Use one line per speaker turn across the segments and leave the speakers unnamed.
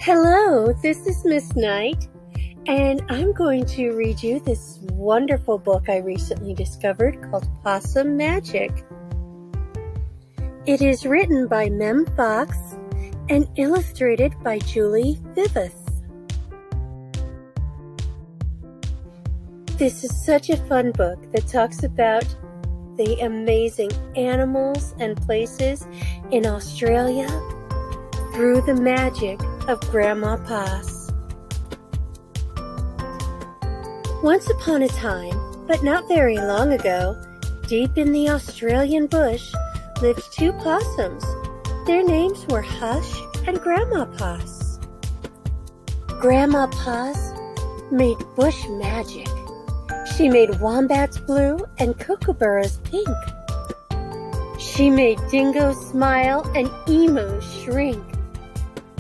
Hello, this is Miss Knight, and I'm going to read you this wonderful book I recently discovered called Possum Magic. It is written by Mem Fox and illustrated by Julie Vivas. This is such a fun book that talks about the amazing animals and places in Australia through the magic of Grandma Poss. Once upon a time, but not very long ago, deep in the Australian bush lived two possums. Their names were Hush and Grandma Poss. Grandma Poss made bush magic. She made wombats blue and kookaburras pink. She made dingoes smile and emos shrink.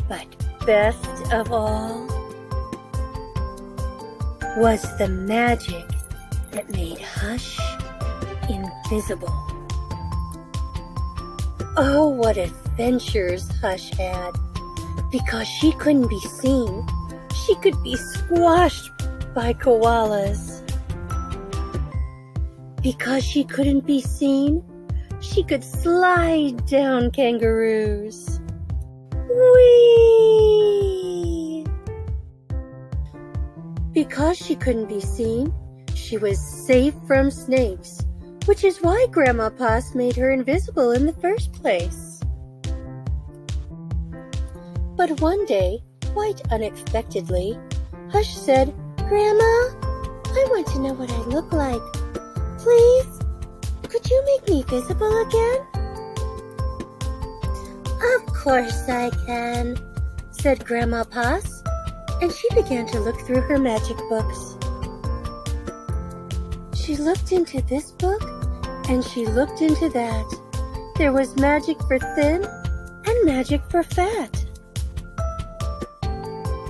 But best of all was the magic that made Hush invisible. Oh, what adventures Hush had! Because she couldn't be seen, she could be squashed by koalas. Because she couldn't be seen, she could slide down kangaroos. Whee! Because she couldn't be seen, she was safe from snakes, which is why Grandma Poss made her invisible in the first place. But one day, quite unexpectedly, Hush said, "Grandma, I want to know what I look like. Please, could you make me visible again?" "Of course I can," said Grandma Poss, and she began to look through her magic books. She looked into this book, and she looked into that. There was magic for thin and magic for fat.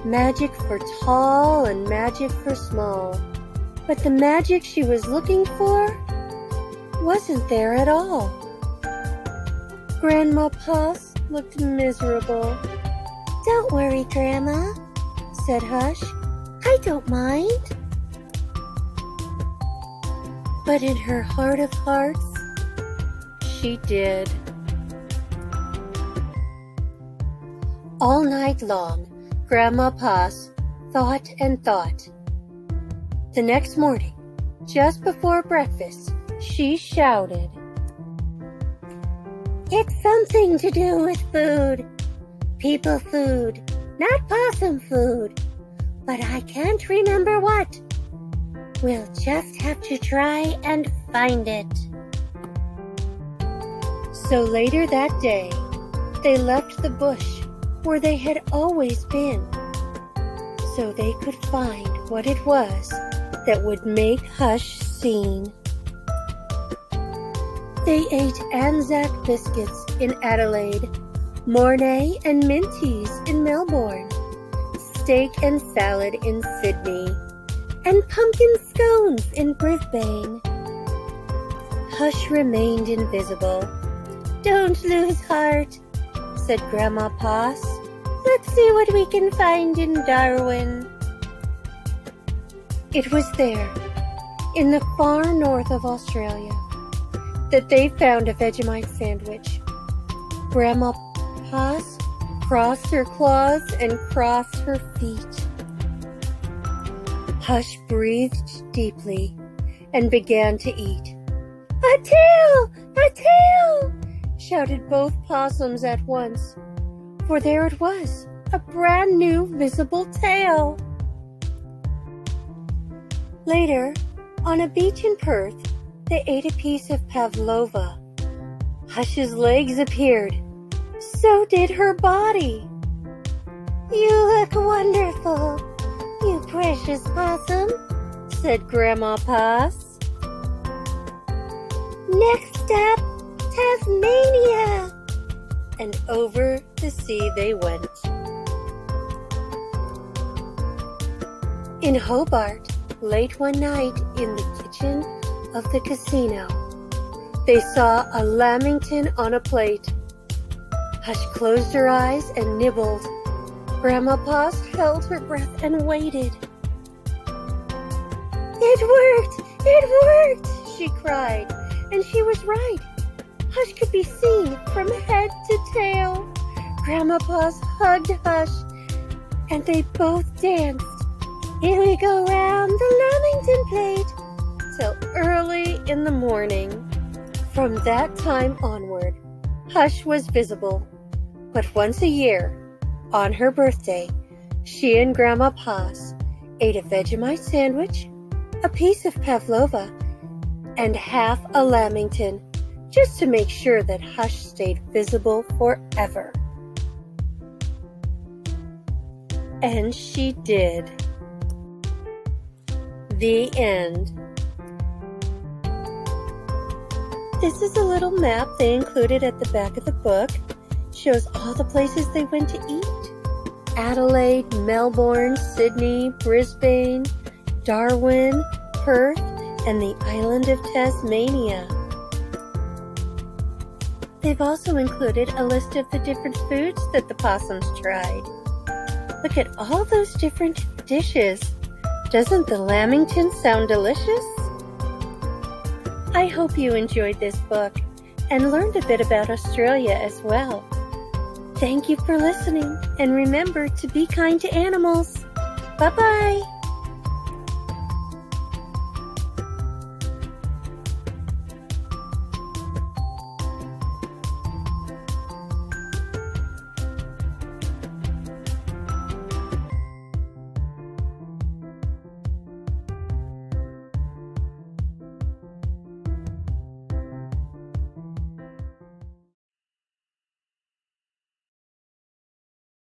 Magic for tall and magic for small. But the magic she was looking for wasn't there at all. Grandma Poss looked miserable. "Don't worry, Grandma," said Hush. "I don't mind." But in her heart of hearts, she did. All night long, Grandma Poss thought and thought. The next morning, just before breakfast, she shouted, "It's something to do with food. People food, not possum food. But I can't remember what. We'll just have to try and find it." So later that day, they left the bush where they had always been, so they could find what it was that would make Hush seen. They ate Anzac biscuits in Adelaide, Mornay and Minties in Melbourne, steak and salad in Sydney, and pumpkin scones in Brisbane. Hush remained invisible. "Don't lose heart," said Grandma Poss. "Let's see what we can find in Darwin." It was there, in the far north of Australia, that they found a Vegemite sandwich. Grandma Poss crossed her claws and crossed her feet. Hush breathed deeply and began to eat. "A tail! A tail!" shouted both possums at once, for there it was, a brand new visible tail. Later, on a beach in Perth, they ate a piece of pavlova. Hush's legs appeared. So did her body. "You look wonderful, you precious possum," said Grandma Poss. "Next up, Tasmania!" And over the sea they went. In Hobart, late one night in the kitchen of the casino, they saw a lamington on a plate. Hush closed her eyes and nibbled. Grandma Poss held her breath and waited. "It worked! It worked!" she cried, and she was right. Hush could be seen from head to tail. Grandma Poss hugged Hush, and they both danced. "Here we go round the Lamington plate," till early in the morning. From that time onward, Hush was visible. But once a year, on her birthday, she and Grandma Poss ate a Vegemite sandwich, a piece of pavlova, and half a lamington, just to make sure that Hush stayed visible forever. And she did. The end. This is a little map they included at the back of the book. Shows all the places they went to eat. Adelaide, Melbourne, Sydney, Brisbane, Darwin, Perth, and the island of Tasmania. They've also included a list of the different foods that the possums tried. Look at all those different dishes. Doesn't the lamington sound delicious? I hope you enjoyed this book and learned a bit about Australia as well. Thank you for listening, and remember to be kind to animals. Bye-bye.